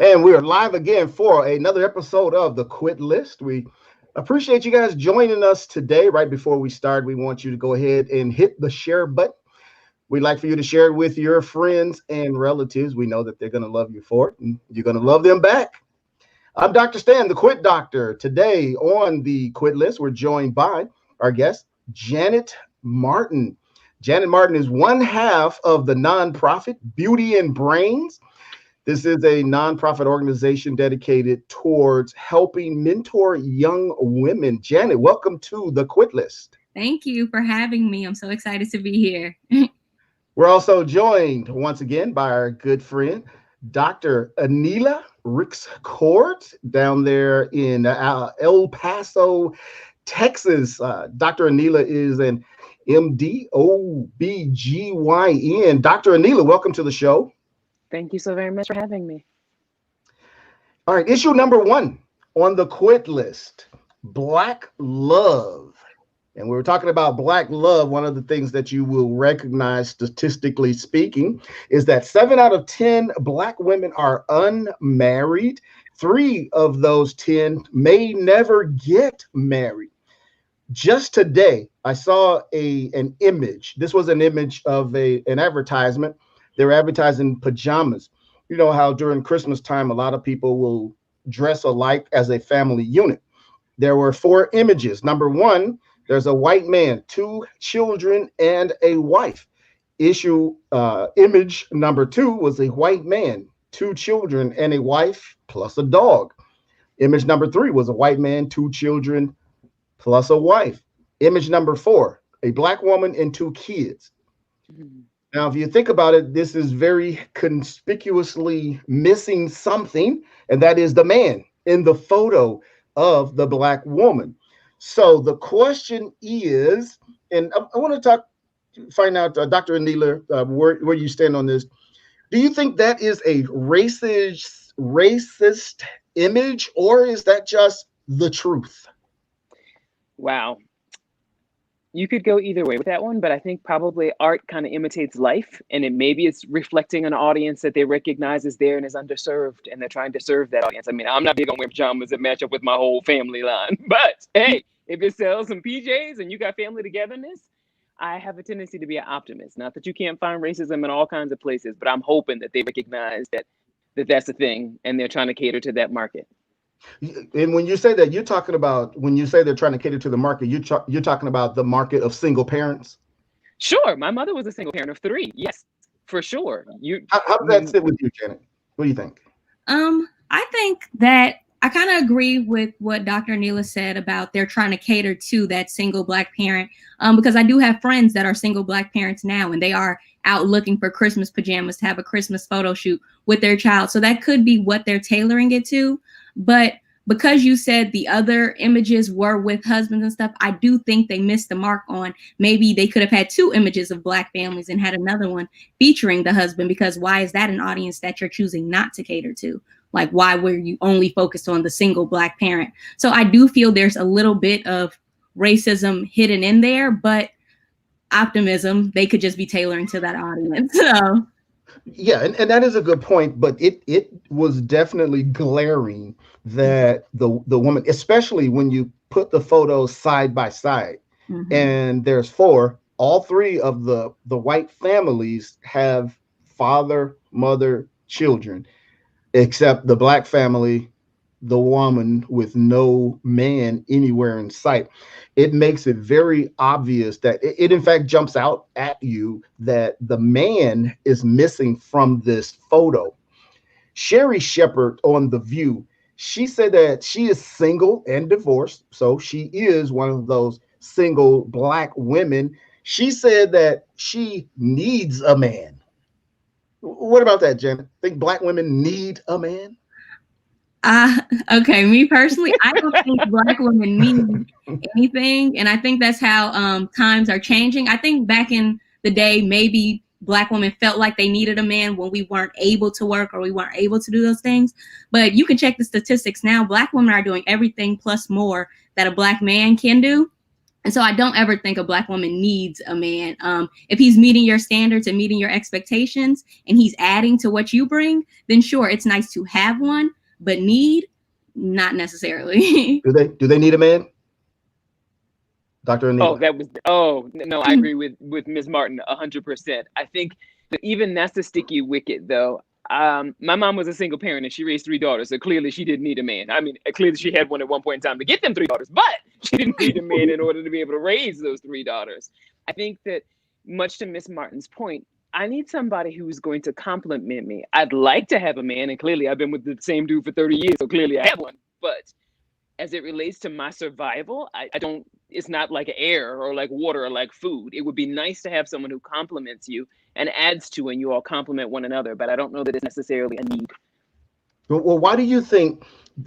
And we are live again for another episode of the Quit List. We appreciate you guys joining us today. Right before we start, we want you to go ahead and hit the share button. We'd like for you to share it with your friends and relatives. We know that they're going to love you for it, and you're going to love them back. I'm Dr. Stan, the Quit Doctor. Today on the Quit List, we're joined by our guest, Janet Martin. Janet Martin is one half of the nonprofit Beauty and Brains. This is a nonprofit organization dedicated towards helping mentor young women. Janet, welcome to the Quit List. Thank you for having me. I'm so excited to be here. We're also joined once again by our good friend, Dr. Anila Rixcourt, down there in El Paso, Texas. Dr. Anila is an MD, OBGYN. Dr. Anila, welcome to the show. Thank you so very much for having me. All right, issue number one on the Quit List, Black love. And we were talking about Black love. One of the things that you will recognize, statistically speaking, is that 7 out of 10 Black women are unmarried. 3 of those 10 may never get married. Just today, I saw an image. This was an image of an advertisement. They're advertising pajamas. You know how during Christmas time, a lot of people will dress alike as a family unit. There were 4 images. Number 1, there's a white man, 2 children, and a wife. Image number 2 was a white man, 2 children, and a wife, plus a dog. Image number 3 was a white man, 2 children, plus a wife. Image number 4, a Black woman and 2 kids. Now, if you think about it, this is very conspicuously missing something, and that is the man in the photo of the Black woman. So the question is, and I want to find out, Dr. Anila, where you stand on this. Do you think that is a racist image, or is that just the truth? Wow. You could go either way with that one, but I think probably art kind of imitates life, and maybe it's reflecting an audience that they recognize is there and is underserved, and they're trying to serve that audience. I mean, I'm not big on wearing pajamas that match up with my whole family line, but hey, if it sells some PJs and you got family togetherness, I have a tendency to be an optimist. Not that you can't find racism in all kinds of places, but I'm hoping that they recognize that that's a thing, and they're trying to cater to that market. And when you say that, you're talking about, when you say they're trying to cater to the market, you're talking about the market of single parents? Sure. My mother was a single parent of 3. Yes, for sure. How does that sit with you, Janet? What do you think? I think that I kind of agree with what Dr. Anila said about they're trying to cater to that single Black parent, because I do have friends that are single Black parents now, and they are out looking for Christmas pajamas to have a Christmas photo shoot with their child. So that could be what they're tailoring it to. But because you said the other images were with husbands and stuff, I do think they missed the mark on maybe they could have had 2 images of Black families and had another one featuring the husband, because why is that an audience that you're choosing not to cater to? Like, why were you only focused on the single Black parent? So I do feel there's a little bit of racism hidden in there, but optimism, they could just be tailoring to that audience. So yeah, and that is a good point, but it was definitely glaring that the woman, especially when you put the photos side by side, and there's 4, all 3 of the white families have father, mother, children, except the Black family, the woman with no man anywhere in sight. It makes it very obvious that it in fact jumps out at you that the man is missing from this photo. Sherry Shepard on The View, she said that she is single and divorced, so she is one of those single Black women. She said that she needs a man. What about that, Janet? Think Black women need a man? Okay, me personally, I don't think Black women need anything, and I think that's how times are changing. I think back in the day, maybe Black women felt like they needed a man when we weren't able to work or we weren't able to do those things. But you can check the statistics now. Black women are doing everything plus more that a Black man can do. And so I don't ever think a Black woman needs a man. If he's meeting your standards and meeting your expectations and he's adding to what you bring, then sure, it's nice to have one, but need, not necessarily. Do they need a man? Dr. Anila. No, I agree with Ms. Martin 100%. I think that even that's a sticky wicket though. My mom was a single parent and she raised 3 daughters. So clearly she didn't need a man. I mean, clearly she had one at one point in time to get them 3 daughters, but she didn't need a man in order to be able to raise those 3 daughters. I think that, much to Ms. Martin's point, I need somebody who's going to compliment me. I'd like to have a man, and clearly I've been with the same dude for 30 years, so clearly I have one. But as it relates to my survival, I don't, it's not like air or like water or like food. It would be nice to have someone who compliments you and adds to, and you all complement one another, but I don't know that it's necessarily a need. Well, why do you think,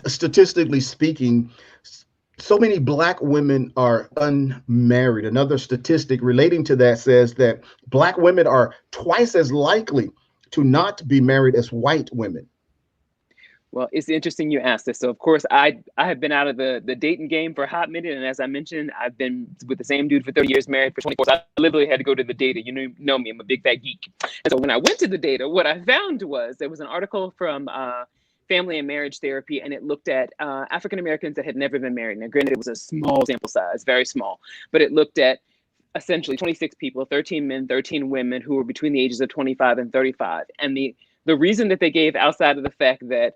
statistically speaking, so many Black women are unmarried? Another statistic relating to that says that Black women are twice as likely to not be married as white women. Well, it's interesting you asked this. So, of course, I have been out of the dating game for a hot minute. And as I mentioned, I've been with the same dude for 30 years, married for 24. So I literally had to go to the data. You know me, I'm a big fat geek. And so when I went to the data, what I found was there was an article from Family and Marriage Therapy, and it looked at African-Americans that had never been married. Now, granted, it was a small sample size, very small, but it looked at essentially 26 people, 13 men, 13 women who were between the ages of 25 and 35. And the reason that they gave, outside of the fact that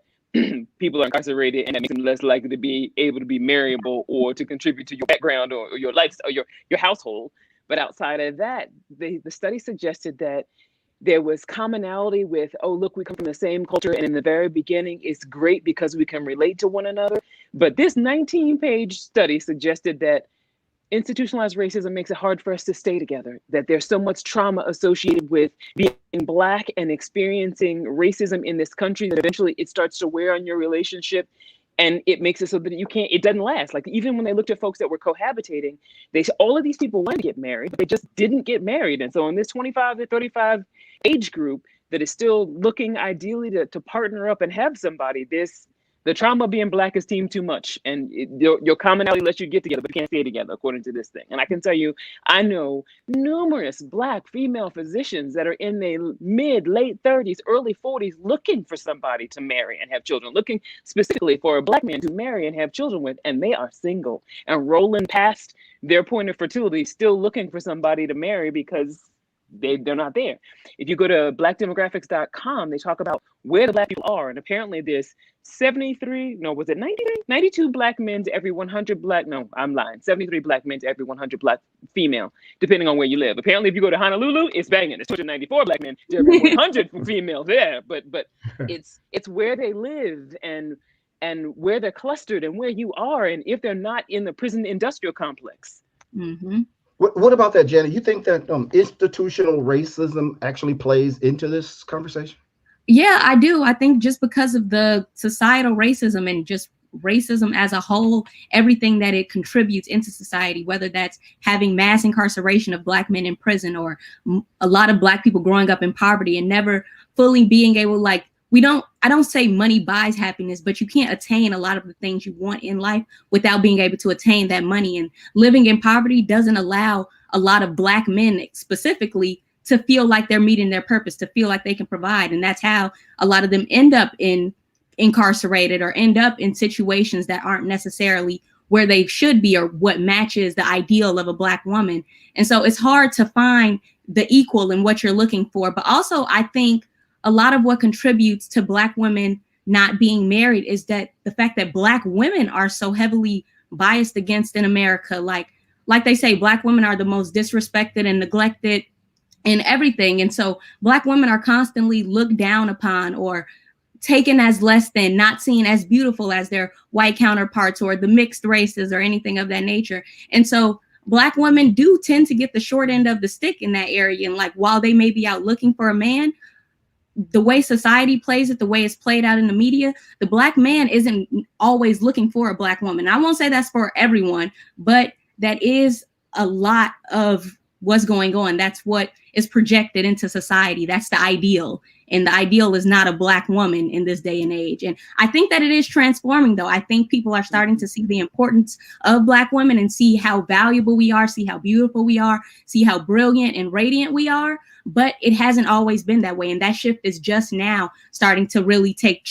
people are incarcerated and that makes them less likely to be able to be marriable or to contribute to your background or your life or your household. But outside of that, the study suggested that there was commonality with, oh, look, we come from the same culture. And in the very beginning, it's great because we can relate to one another. But this 19-page study suggested that institutionalized racism makes it hard for us to stay together, that there's so much trauma associated with being Black and experiencing racism in this country that eventually it starts to wear on your relationship. And it makes it so that it doesn't last. Like, even when they looked at folks that were cohabitating, all of these people wanted to get married, but they just didn't get married. And so in this 25 to 35 age group that is still looking ideally to partner up and have somebody, the trauma of being Black is teamed too much, and your commonality lets you get together, but you can't stay together, according to this thing. And I can tell you, I know numerous Black female physicians that are in their mid, late 30s, early 40s, looking for somebody to marry and have children, looking specifically for a Black man to marry and have children with, and they are single and rolling past their point of fertility, still looking for somebody to marry because they're not there. If you go to blackdemographics.com, they talk about where the Black people are. And apparently there's 92 Black men to every 100 Black, no, I'm lying, 73 Black men to every 100 Black female, depending on where you live. Apparently, if you go to Honolulu, it's banging. It's 294 Black men to every 100 female there. But it's where they live and where they're clustered and where you are, and if they're not in the prison industrial complex. Mm-hmm. What about that, Janet? You think that institutional racism actually plays into this conversation? Yeah, I do. I think just because of the societal racism and just racism as a whole, everything that it contributes into society, whether that's having mass incarceration of Black men in prison or a lot of Black people growing up in poverty and never fully being able, like, I don't say money buys happiness, but you can't attain a lot of the things you want in life without being able to attain that money. And living in poverty doesn't allow a lot of Black men specifically to feel like they're meeting their purpose, to feel like they can provide. And that's how a lot of them end up incarcerated or end up in situations that aren't necessarily where they should be or what matches the ideal of a Black woman. And so it's hard to find the equal in what you're looking for. But also, I think a lot of what contributes to Black women not being married is that the fact that Black women are so heavily biased against in America. Like they say, Black women are the most disrespected and neglected in everything. And so Black women are constantly looked down upon or taken as less than, not seen as beautiful as their white counterparts or the mixed races or anything of that nature. And so Black women do tend to get the short end of the stick in that area. And like, while they may be out looking for a man, the way society plays it, the way it's played out in the media, the Black man isn't always looking for a Black woman. I won't say that's for everyone, but that is a lot of what's going on. That's what is projected into society. That's the ideal. And the ideal is not a Black woman in this day and age. And I think that it is transforming, though. I think people are starting to see the importance of Black women and see how valuable we are, see how beautiful we are, see how brilliant and radiant we are. But it hasn't always been that way. And that shift is just now starting to really take,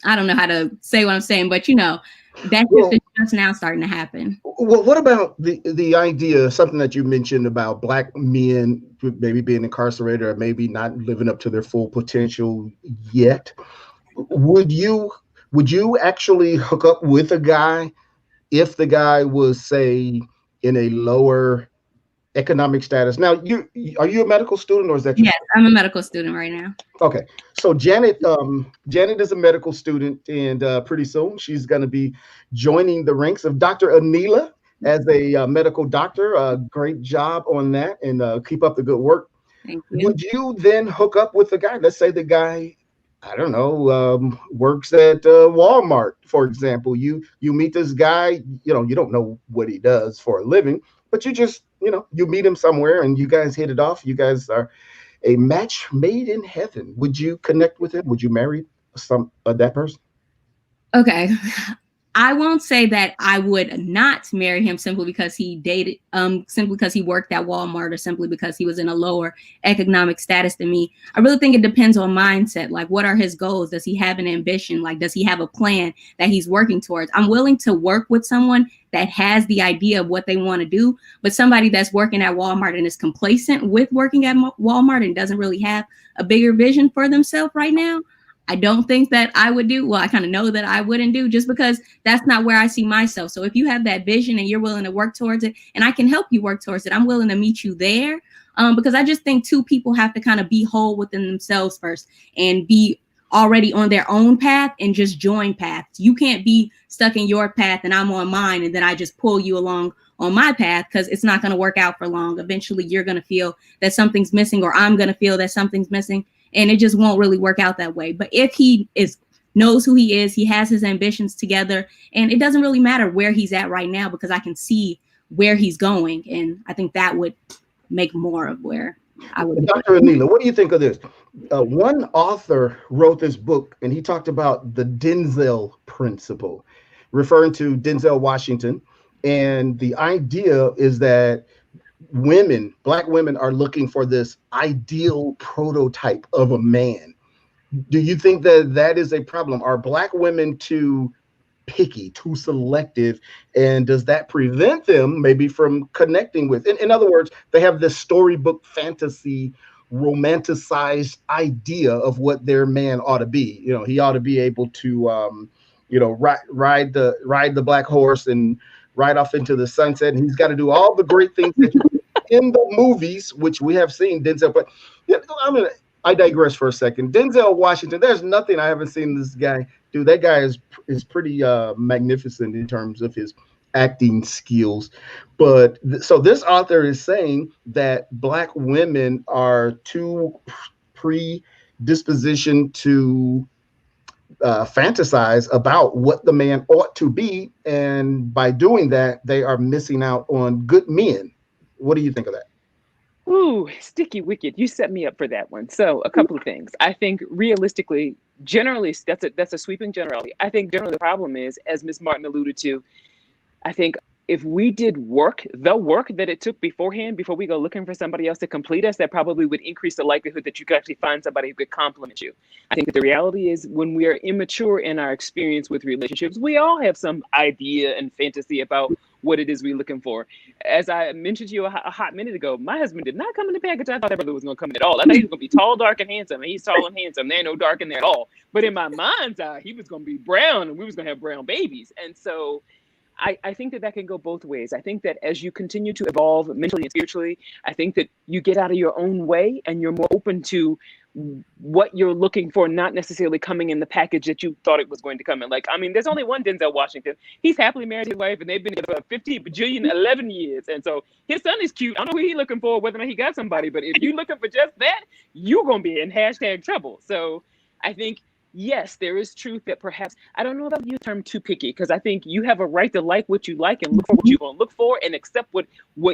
I don't know how to say what I'm saying, but that shift is just now starting to happen. Well, what about the idea, something that you mentioned about Black men maybe being incarcerated or maybe not living up to their full potential yet? Would you actually hook up with a guy if the guy was, say, in a lower economic status? Now, are you a medical student, or is that? Yes, I'm a medical student right now. Okay, so Janet is a medical student, and pretty soon she's going to be joining the ranks of Dr. Anila as a medical doctor. Great job on that, and keep up the good work. Thank you. Would you then hook up with a guy? Let's say the guy, I don't know, works at Walmart, for example. You meet this guy, you don't know what he does for a living, but you just, you meet him somewhere and you guys hit it off. You guys are a match made in heaven. Would you connect with him? Would you marry that person? Okay. I won't say that I would not marry him simply because he dated, simply because he worked at Walmart, or simply because he was in a lower economic status than me. I really think it depends on mindset. Like, what are his goals? Does he have an ambition? Like, does he have a plan that he's working towards? I'm willing to work with someone that has the idea of what they want to do, but somebody that's working at Walmart and is complacent with working at Walmart and doesn't really have a bigger vision for themselves right now, I don't think that I would do. Well, I kind of know that I wouldn't do, just because that's not where I see myself. So if you have that vision and you're willing to work towards it, and I can help you work towards it, I'm willing to meet you there. Because I just think two people have to kind of be whole within themselves first and be already on their own path and just join paths. You can't be stuck in your path and I'm on mine, and then I just pull you along on my path, because it's not going to work out for long. Eventually you're going to feel that something's missing, or I'm going to feel that something's missing. And it just won't really work out that way. But if he knows who he is, he has his ambitions together, and it doesn't really matter where he's at right now, because I can see where he's going. And I think that would make more of where I would. Dr. Anila, what do you think of this? One author wrote this book, and he talked about the Denzel principle, referring to Denzel Washington. And the idea is that Black women are looking for this ideal prototype of a man. Do you think that is a problem? Are Black women too picky, too selective? And does that prevent them maybe from connecting with, in other words, they have this storybook fantasy, romanticized idea of what their man ought to be. He ought to be able to, ride the black horse and ride off into the sunset. And he's got to do all the great things that in the movies, which we have seen Denzel. But I digress for a second. Denzel Washington, there's nothing I haven't seen this guy do. That guy is pretty magnificent in terms of his acting skills. But so this author is saying that Black women are too predispositioned to fantasize about what the man ought to be, and by doing that, they are missing out on good men. What do you think of that? Ooh, sticky wicket. You set me up for that one. So a couple of things. I think realistically, generally, that's a sweeping generality. I think generally the problem is, as Ms. Martin alluded to, I think if we did the work that it took beforehand, before we go looking for somebody else to complete us, that probably would increase the likelihood that you could actually find somebody who could complement you. I think that the reality is, when we are immature in our experience with relationships, we all have some idea and fantasy about what it is we're looking for. As I mentioned to you a hot minute ago, my husband did not come in the package I thought that brother was going to come in at all. I thought he was going to be tall, dark, and handsome, and he's tall and handsome. There ain't no dark in there at all. But in my mind's eye, he was going to be brown, and we was going to have brown babies. And so I think that can go both ways. I think that as you continue to evolve mentally and spiritually, I think that you get out of your own way and you're more open to what you're looking for, not necessarily coming in the package that you thought it was going to come in. Like, I mean, there's only one Denzel Washington. He's happily married to his wife, and they've been together for 11 years. And so his son is cute. I don't know who he's looking for, whether or not he got somebody, but if you're looking for just that, you're going to be in #trouble. So I think, yes, there is truth that perhaps, I don't know about the term too picky, because I think you have a right to like what you like and look for what you're going to look for and accept what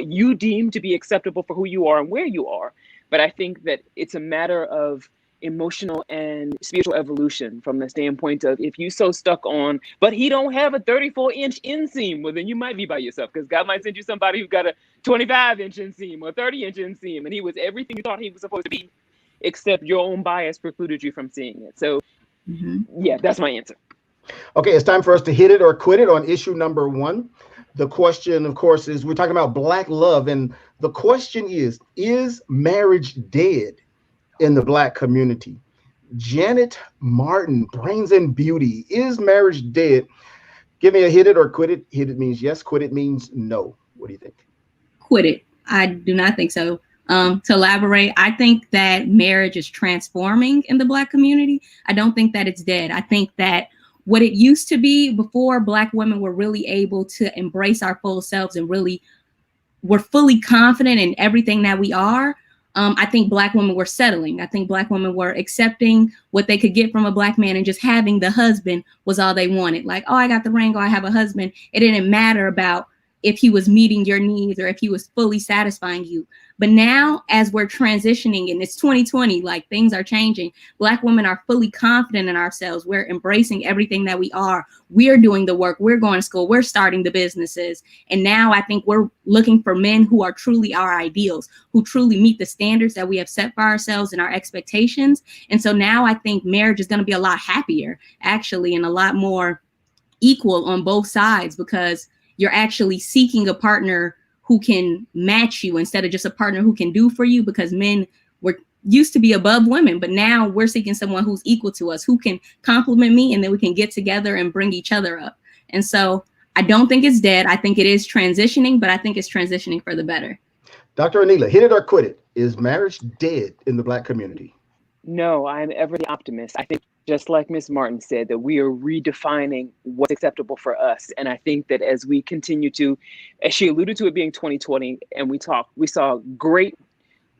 you deem to be acceptable for who you are and where you are. But I think that it's a matter of emotional and spiritual evolution from the standpoint of, if you so stuck on, but he don't have a 34-inch inseam, well, then you might be by yourself, because God might send you somebody who got a 25-inch inseam or 30-inch inseam, and he was everything you thought he was supposed to be, except your own bias precluded you from seeing it. So yeah, that's my answer. Okay, it's time for us to hit it or quit it on issue number 1. The question, of course, is we're talking about Black love, and the question is marriage dead in the Black community? Janet Martin, Brains and Beauty, is marriage dead? Give me a hit it or quit it. Hit it means yes, quit it means no. What do you think? Quit it. I do not think so. To elaborate, I think that marriage is transforming in the Black community. I don't think that it's dead. I think that what it used to be before, Black women were really able to embrace our full selves and really were fully confident in everything that we are. I think Black women were settling. I think Black women were accepting what they could get from a Black man, and just having the husband was all they wanted. Like, oh, I got the ring, or I have a husband. It didn't matter about if he was meeting your needs or if he was fully satisfying you. But now, as we're transitioning, and it's 2020, like, things are changing. Black women are fully confident in ourselves. We're embracing everything that we are. We're doing the work. We're going to school. We're starting the businesses. And now I think we're looking for men who are truly our ideals, who truly meet the standards that we have set for ourselves and our expectations. And so now I think marriage is going to be a lot happier, actually, and a lot more equal on both sides, because you're actually seeking a partner who can match you instead of just a partner who can do for you, because men were used to be above women, but now we're seeking someone who's equal to us, who can compliment me, and then we can get together and bring each other up. And so I don't think it's dead. I think it is transitioning, but I think it's transitioning for the better. Dr. Anila, hit it or quit it. Is marriage dead in the Black community? No, I'm ever the optimist. I think, just like Ms. Martin said, that we are redefining what's acceptable for us. And I think that as we continue to, as she alluded to it being 2020, and we saw great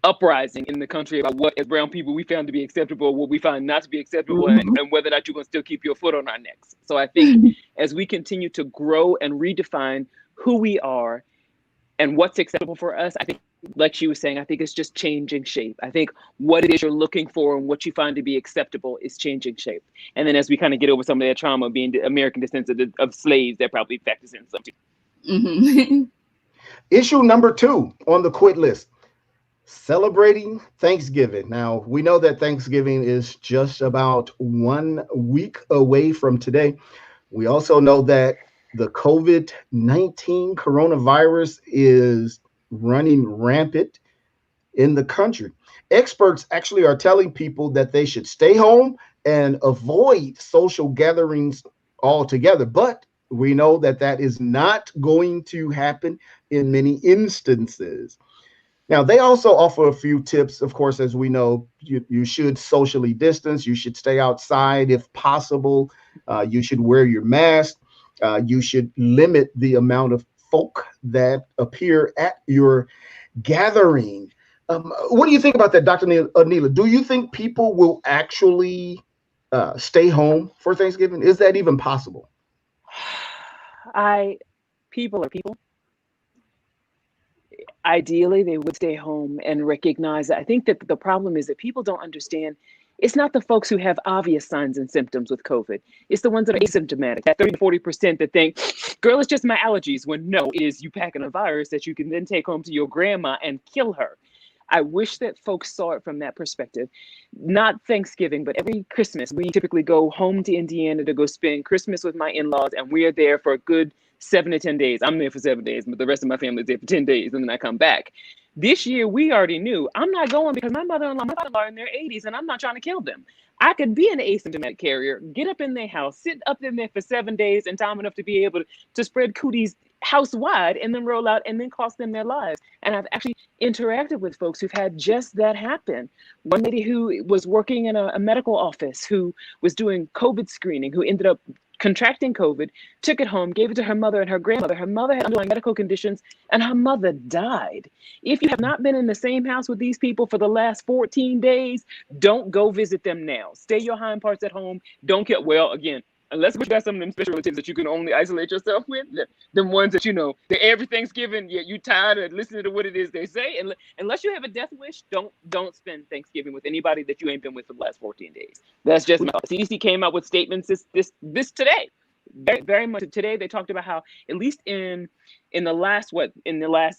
uprising in the country about what, as brown people, we found to be acceptable, what we find not to be acceptable, and whether or not you're going to still keep your foot on our necks. So I think as we continue to grow and redefine who we are and what's acceptable for us, I think, like she was saying, I think it's just changing shape. I think what it is you're looking for and what you find to be acceptable is changing shape. And then as we kind of get over some of that trauma, being the American descent of slaves, that probably factors in something. Issue number 2 on the quit list: celebrating Thanksgiving. Now, we know that Thanksgiving is just about 1 week away from today. We also know that the COVID-19 coronavirus is running rampant in the country. Experts actually are telling people that they should stay home and avoid social gatherings altogether. But we know that that is not going to happen in many instances. Now, they also offer a few tips. Of course, as we know, you should socially distance. You should stay outside if possible. You should wear your mask. You should limit the amount of folk that appear at your gathering. What do you think about that, Dr. Anila? Do you think people will actually stay home for Thanksgiving? Is that even possible? People are people. Ideally, they would stay home and recognize that. I think that the problem is that people don't understand. It's not the folks who have obvious signs and symptoms with COVID. It's the ones that are asymptomatic, that 30 to 40% that think, girl, it's just my allergies, when no, it is you packing a virus that you can then take home to your grandma and kill her. I wish that folks saw it from that perspective. Not Thanksgiving, but every Christmas, we typically go home to Indiana to go spend Christmas with my in-laws, and we are there for a good 7 to 10 days. I'm there for 7 days, but the rest of my family is there for 10 days, and then I come back. This year, we already knew I'm not going because my mother-in-law, my father-in-law are in their 80s, and I'm not trying to kill them. I could be an asymptomatic carrier, get up in their house, sit up in there for 7 days, and time enough to be able to spread cooties house wide, and then roll out and then cost them their lives. And I've actually interacted with folks who've had just that happen. One lady who was working in a medical office who was doing COVID screening, who ended up contracting COVID, took it home, gave it to her mother and her grandmother. Her mother had underlying medical conditions, and her mother died. If you have not been in the same house with these people for the last 14 days, don't go visit them now. Stay your hind parts at home. Don't kill. Well, again, unless you got some of them special relatives that you can only isolate yourself with, them ones that, they're every Thanksgiving, yet you tired of listening to what it is they say. And unless you have a death wish, don't spend Thanksgiving with anybody that you ain't been with for the last 14 days. That's just my thought. CDC came out with statements this today. Very, very much today. They talked about how at least in the last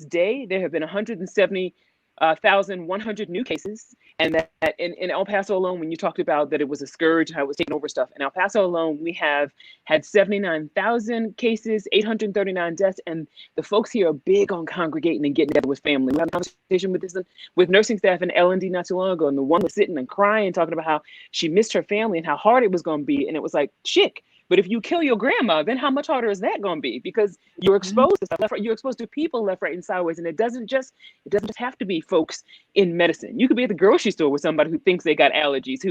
day, there have been 170,100 new cases, and that in El Paso alone, when you talked about that it was a scourge, how it was taking over stuff, in El Paso alone, we have had 79,000 cases, 839 deaths, and the folks here are big on congregating and getting together with family. We had a conversation with nursing staff in L&D not too long ago, and the one was sitting and crying, talking about how she missed her family and how hard it was going to be, and it was like, shit. But if you kill your grandma, then how much harder is that going to be? Because you're exposed to stuff left, right. You're exposed to people left, right, and sideways. And it doesn't just have to be folks in medicine. You could be at the grocery store with somebody who thinks they got allergies,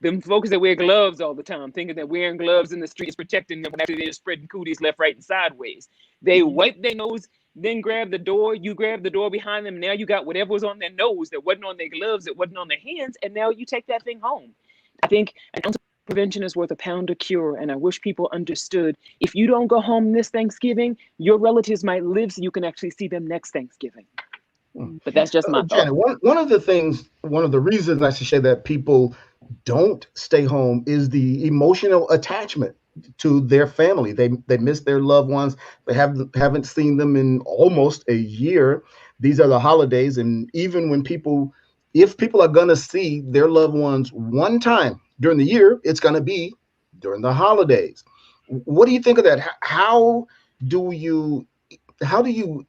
them folks that wear gloves all the time, thinking that wearing gloves in the street is protecting them when actually they're spreading cooties left, right, and sideways. They wipe their nose, then grab the door. You grab the door behind them. Now you got whatever was on their nose that wasn't on their gloves, that wasn't on their hands, and now you take that thing home. I think prevention is worth a pound of cure, and I wish people understood, if you don't go home this Thanksgiving, your relatives might live so you can actually see them next Thanksgiving. But that's just my thought. Janet, one of the reasons I should say that people don't stay home is the emotional attachment to their family. They miss their loved ones. They haven't seen them in almost a year. These are the holidays, and even when if people are going to see their loved ones one time during the year, it's going to be during the holidays. What do you think of that? How do you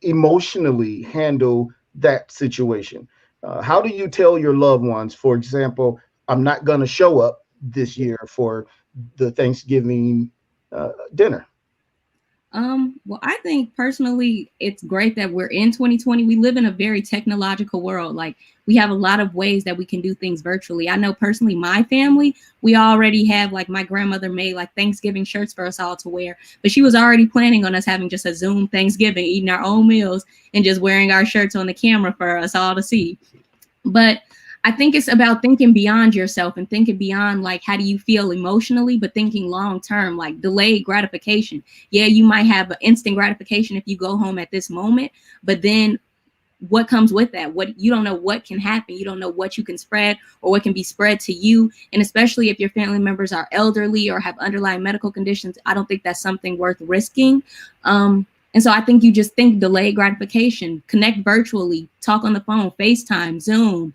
emotionally handle that situation? How do you tell your loved ones, for example, I'm not going to show up this year for the Thanksgiving dinner? Well, I think personally, it's great that we're in 2020. We live in a very technological world. Like, we have a lot of ways that we can do things virtually. I know personally, my family, we already have, like, my grandmother made like Thanksgiving shirts for us all to wear, but she was already planning on us having just a Zoom Thanksgiving, eating our own meals and just wearing our shirts on the camera for us all to see. But I think it's about thinking beyond yourself and thinking beyond, like, how do you feel emotionally, but thinking long term, like delayed gratification. Yeah, you might have an instant gratification if you go home at this moment, but then what comes with that? What you don't know what can happen. You don't know what you can spread or what can be spread to you. And especially if your family members are elderly or have underlying medical conditions, I don't think that's something worth risking. And so I think you just think delayed gratification, connect virtually, talk on the phone, FaceTime, Zoom,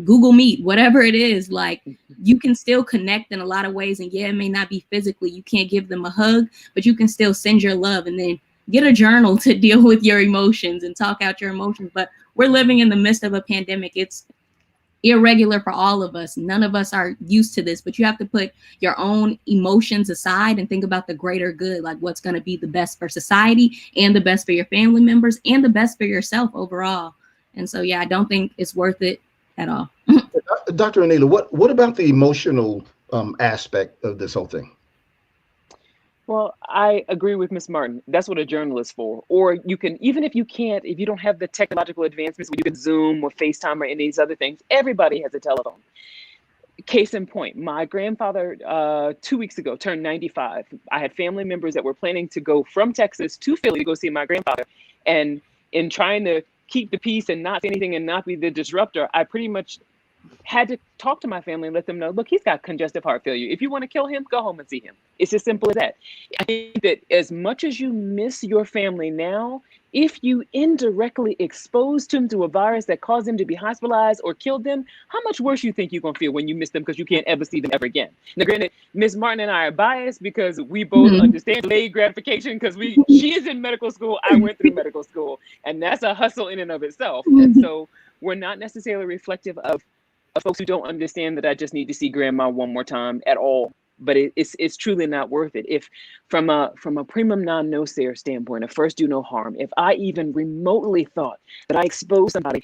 Google Meet, whatever it is. Like, you can still connect in a lot of ways. And yeah, it may not be physically, you can't give them a hug, but you can still send your love, and then get a journal to deal with your emotions and talk out your emotions. But we're living in the midst of a pandemic. It's irregular for all of us. None of us are used to this, but you have to put your own emotions aside and think about the greater good, like what's going to be the best for society and the best for your family members and the best for yourself overall. And so, yeah, I don't think it's worth it at all. Dr. Anila, what about the emotional aspect of this whole thing? Well, I agree with Ms. Martin. That's what a journal is for. Or you can, even if you don't have the technological advancements where you can Zoom or FaceTime or any of these other things, everybody has a telephone. Case in point, my grandfather 2 weeks ago turned 95. I had family members that were planning to go from Texas to Philly to go see my grandfather. And in trying to keep the peace and not say anything and not be the disruptor, I pretty much had to talk to my family and let them know, look, he's got congestive heart failure. If you want to kill him, go home and see him. It's as simple as that. I think that as much as you miss your family now, if you indirectly exposed them to a virus that caused them to be hospitalized or killed them, how much worse you think you're going to feel when you miss them because you can't ever see them ever again? Now, granted, Ms. Martin and I are biased because we both understand delayed gratification because she is in medical school, I went through medical school, and that's a hustle in and of itself. And so we're not necessarily reflective of folks who don't understand that I just need to see grandma one more time at all. But it's truly not worth it. If from a primum non nocere standpoint, a first do no harm, if I even remotely thought that I exposed somebody,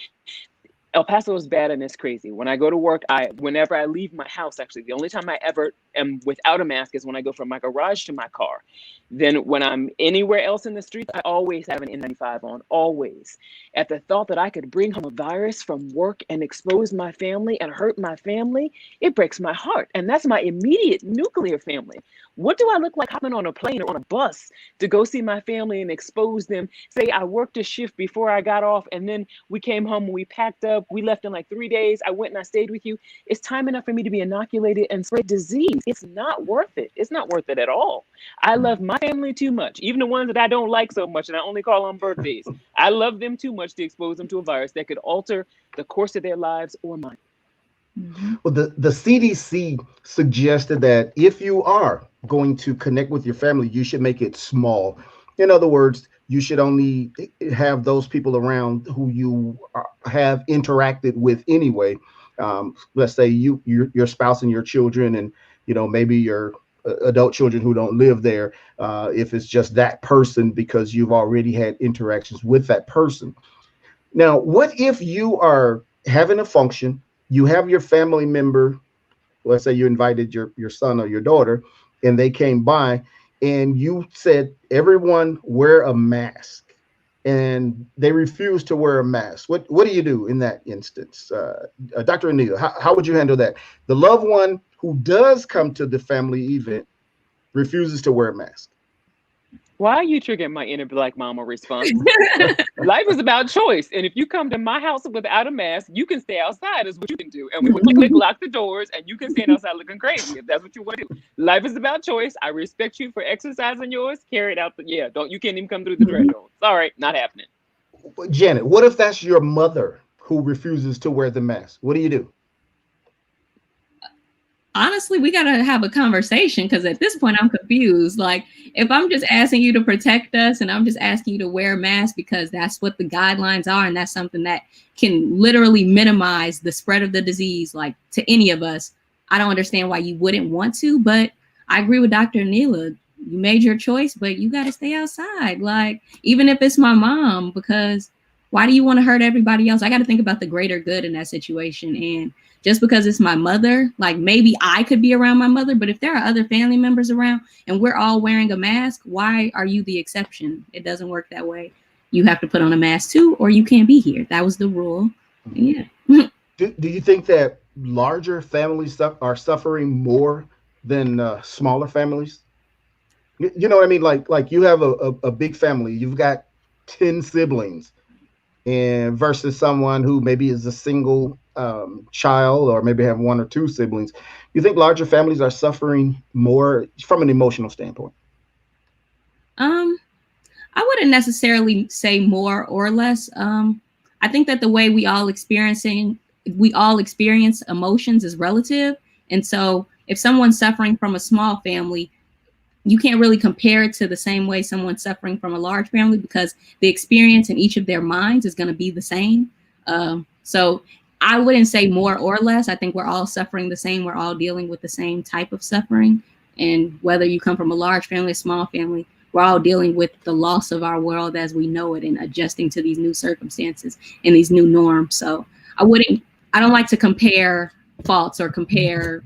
El Paso is bad and it's crazy. When I go to work, whenever I leave my house, actually, the only time I ever am without a mask is when I go from my garage to my car. Then when I'm anywhere else in the streets, I always have an N95 on, always. At the thought that I could bring home a virus from work and expose my family and hurt my family, it breaks my heart. And that's my immediate nuclear family. What do I look like hopping on a plane or on a bus to go see my family and expose them? Say I worked a shift before I got off, and then we came home and we packed up. We left in like 3 days. I went and I stayed with you. It's time enough for me to be inoculated and spread disease. It's not worth it. It's not worth it at all. I love my family too much, even the ones that I don't like so much and I only call on birthdays. I love them too much to expose them to a virus that could alter the course of their lives or mine. Well, the CDC suggested that if you are going to connect with your family, you should make it small. In other words, you should only have those people around who you have interacted with anyway. Let's say your spouse and your children, and maybe your adult children who don't live there. If it's just that person, because you've already had interactions with that person. Now, what if you are having a function? You have your family member, let's say you invited your son or your daughter, and they came by, and you said, everyone wear a mask, and they refused to wear a mask. What do you do in that instance? Dr. Anita, how would you handle that? The loved one who does come to the family event refuses to wear a mask. Why are you triggering my inner Black mama response? Life is about choice. And if you come to my house without a mask, you can stay outside is what you can do. And we will lock the doors and you can stand outside looking crazy if that's what you want to do. Life is about choice. I respect you for exercising yours. Carry it out. You can't even come through the threshold. Sorry, not happening. Janet, what if that's your mother who refuses to wear the mask? What do you do? Honestly, we got to have a conversation, because at this point I'm confused. Like, if I'm just asking you to protect us and I'm just asking you to wear a mask because that's what the guidelines are, and that's something that can literally minimize the spread of the disease, like to any of us, I don't understand why you wouldn't want to. But I agree with Dr. Neela. You made your choice, but you got to stay outside. Like, even if it's my mom, because why do you want to hurt everybody else? I got to think about the greater good in that situation. And just because it's my mother, like, maybe I could be around my mother, but if there are other family members around and we're all wearing a mask, why are you the exception? It doesn't work that way. You have to put on a mask too, or you can't be here. That was the rule. Yeah. Do you think that larger families are suffering more than smaller families? You know what I mean? Like you have a big family, you've got 10 siblings, and versus someone who maybe is a single child, or maybe have 1 or 2 siblings. You think larger families are suffering more from an emotional standpoint? I wouldn't necessarily say more or less. I think that the way we all experience emotions is relative. And so if someone's suffering from a small family, you can't really compare it to the same way someone's suffering from a large family, because the experience in each of their minds is going to be the same. So I wouldn't say more or less. I think we're all suffering the same. We're all dealing with the same type of suffering. And whether you come from a large family, a small family, we're all dealing with the loss of our world as we know it and adjusting to these new circumstances and these new norms. So I don't like to compare faults or compare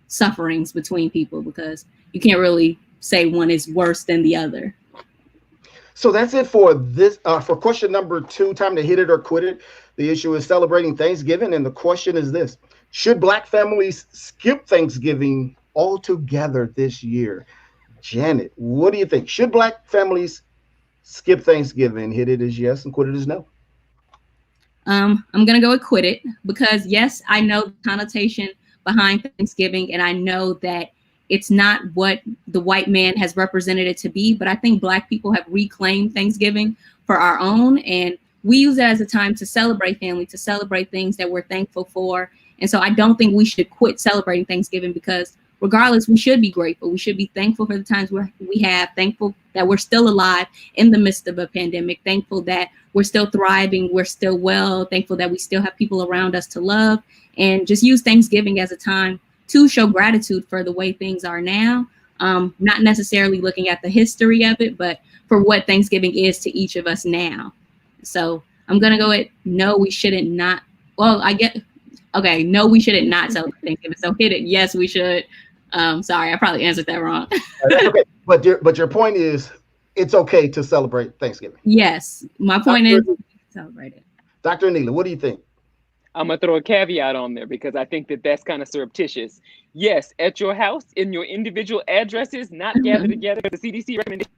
sufferings between people, because you can't really say one is worse than the other. So that's it for this, for question number 2, time to hit it or quit it. The issue is celebrating Thanksgiving, and the question is this: should Black families skip Thanksgiving altogether this year? Janet, what do you think? Should Black families skip Thanksgiving? Hit it as yes and quit it as no. I'm gonna go with quit it, because yes, I know the connotation behind Thanksgiving, and I know that it's not what the white man has represented it to be, but I think Black people have reclaimed Thanksgiving for our own, and we use it as a time to celebrate family, to celebrate things that we're thankful for. And so I don't think we should quit celebrating Thanksgiving, because regardless, we should be grateful. We should be thankful for the times we have, thankful that we're still alive in the midst of a pandemic, thankful that we're still thriving, we're still well, thankful that we still have people around us to love, and just use Thanksgiving as a time to show gratitude for the way things are now. Not necessarily looking at the history of it, but for what Thanksgiving is to each of us now. So I'm going to go with no, we shouldn't well, I get, okay, no, we shouldn't not celebrate Thanksgiving. So hit it. Yes, we should. Sorry, I probably answered that wrong. Okay, but your point is it's okay to celebrate Thanksgiving. Yes, my point is celebrate it. Dr. Neela, what do you think? I'm going to throw a caveat on there because I think that that's kind of surreptitious. Yes, at your house, in your individual addresses, not gathered together. The CDC recommendations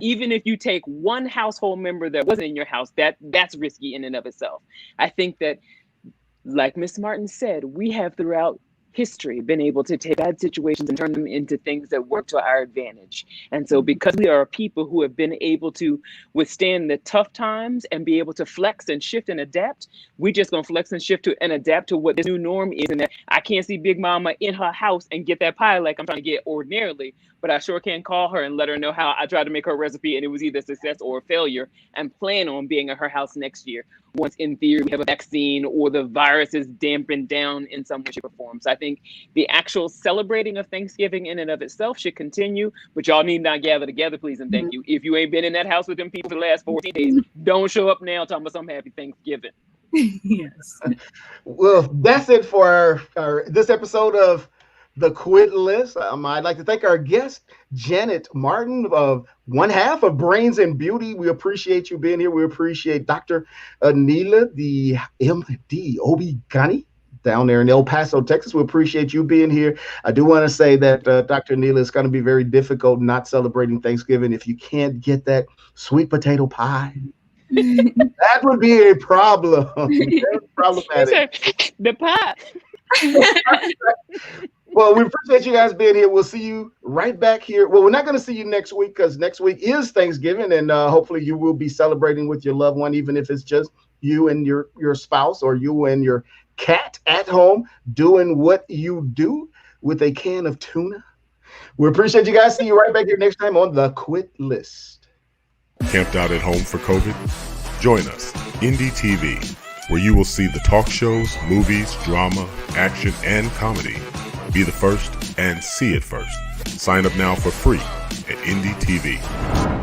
even if you take one household member that wasn't in your house, that's risky in and of itself. I think that, like Ms. Martin said, we have throughout history been able to take bad situations and turn them into things that work to our advantage. And so because we are a people who have been able to withstand the tough times and be able to flex and shift and adapt, we just gonna flex and shift and adapt to what this new norm is. And that I can't see Big Mama in her house and get that pie like I'm trying to get ordinarily, but I sure can call her and let her know how I tried to make her recipe and it was either a success or a failure, and plan on being at her house next year once, in theory, we have a vaccine or the virus is dampened down in some way, shape, or form. So I think the actual celebrating of Thanksgiving in and of itself should continue, but y'all need not gather together, please and thank you. If you ain't been in that house with them people for the last 14 days, don't show up now talking about some happy Thanksgiving. Yes. Well, that's it for our this episode of The Quit List. I'd like to thank our guest, Janet Martin, of one half of Brains and Beauty. We appreciate you being here. We appreciate Dr. Neela, the MD OB-GYN down there in El Paso, Texas. We appreciate you being here. I do want to say that Dr. Neela, is going to be very difficult not celebrating Thanksgiving if you can't get that sweet potato pie. That would be a problem. Very problematic. The pie. Well, we appreciate you guys being here. We'll see you right back here. Well, we're not going to see you next week because next week is Thanksgiving, and hopefully you will be celebrating with your loved one, even if it's just you and your spouse or you and your cat at home doing what you do with a can of tuna. We appreciate you guys. See you right back here next time on The Quit List. Camped out at home for COVID? Join us, Indie TV, where you will see the talk shows, movies, drama, action, and comedy. Be the first and see it first. Sign up now for free at Indie TV.